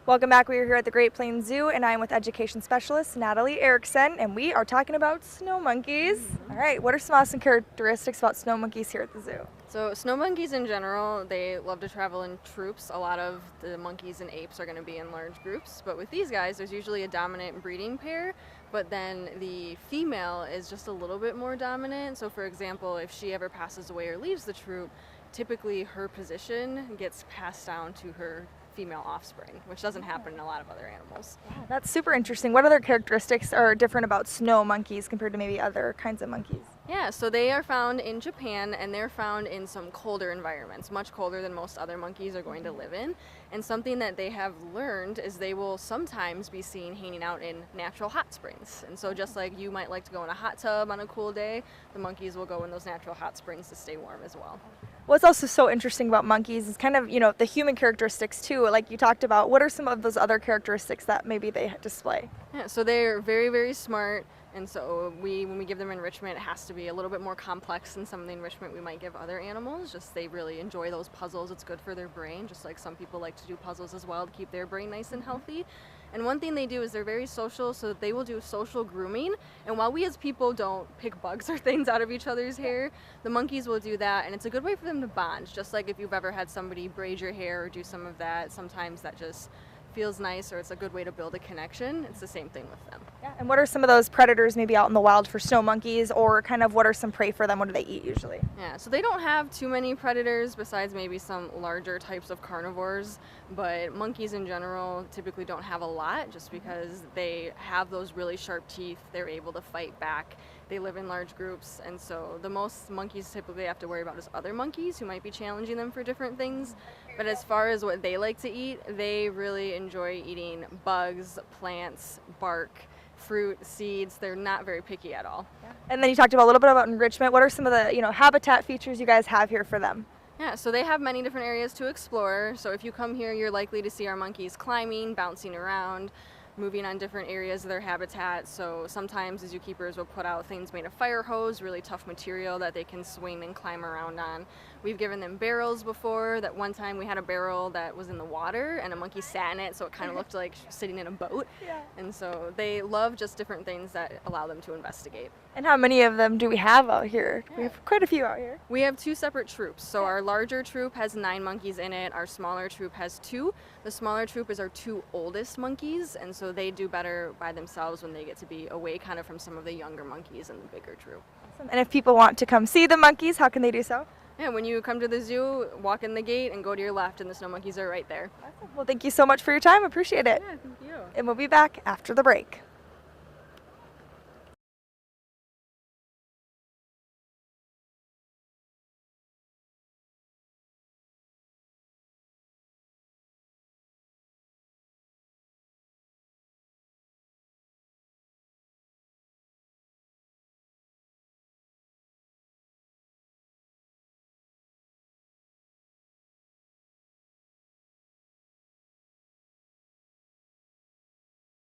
Welcome back. We are here at the Great Plains Zoo, and I'm with Education Specialist Natalie Erickson, and we are talking about snow monkeys. All right, what are some awesome characteristics about snow monkeys here at the zoo? So snow monkeys in general, they love to travel in troops. A lot of the monkeys and apes are going to be in large groups, but with these guys, there's usually a dominant breeding pair, but then the female is just a little bit more dominant. So for example, if she ever passes away or leaves the troop, typically her position gets passed down to her female offspring, which doesn't happen in a lot of other animals. Yeah, that's super interesting. What other characteristics are different about snow monkeys compared to maybe other kinds of monkeys? Yeah, so they are found in Japan, and they're found in some colder environments, much colder than most other monkeys are going to live in. And something that they have learned is they will sometimes be seen hanging out in natural hot springs. And so just like you might like to go in a hot tub on a cool day, the monkeys will go in those natural hot springs to stay warm as well. What's also so interesting about monkeys is kind of, the human characteristics too, like you talked about. What are some of those other characteristics that maybe they display? Yeah, so they're very, very smart. And so when we give them enrichment, it has to be a little bit more complex than some of the enrichment we might give other animals. Just they really enjoy those puzzles. It's good for their brain, just like some people like to do puzzles as well to keep their brain nice and healthy. And one thing they do is they're very social, so they will do social grooming. And while we as people don't pick bugs or things out of each other's hair, the monkeys will do that. And it's a good way for them to bond. Just like if you've ever had somebody braid your hair or do some of that, sometimes that just feels nice, or it's a good way to build a connection. It's the same thing with them. Yeah. And what are some of those predators maybe out in the wild for snow monkeys, or kind of what are some prey for them? What do they eat usually? Yeah, so they don't have too many predators besides maybe some larger types of carnivores, but monkeys in general typically don't have a lot just because they have those really sharp teeth. They're able to fight back. They live in large groups, and so the most monkeys typically have to worry about is other monkeys who might be challenging them for different things. But as far as what they like to eat, they really enjoy eating bugs, plants, bark, fruit, seeds. They're not very picky at all. Yeah. And then you talked about a little bit about enrichment. What are some of the habitat features you guys have here for them? Yeah, so they have many different areas to explore. So if you come here, you're likely to see our monkeys climbing, bouncing around, moving on different areas of their habitat. So sometimes the zookeepers will put out things made of fire hose, really tough material that they can swing and climb around on. We've given them barrels before. That one time we had a barrel that was in the water and a monkey sat in it, so it kind of looked like sitting in a boat. Yeah. And so they love just different things that allow them to investigate. And how many of them do we have out here? Yeah. We have quite a few out here. We have two separate troops. So our larger troop has 9 monkeys in it. Our smaller troop has 2. The smaller troop is our 2 oldest monkeys, and so they do better by themselves when they get to be away kind of from some of the younger monkeys in the bigger troop. Awesome. And if people want to come see the monkeys, how can they do so? Yeah, when you come to the zoo, walk in the gate and go to your left, and the snow monkeys are right there. Awesome. Well, thank you so much for your time. Appreciate it. Yeah, thank you. And we'll be back after the break.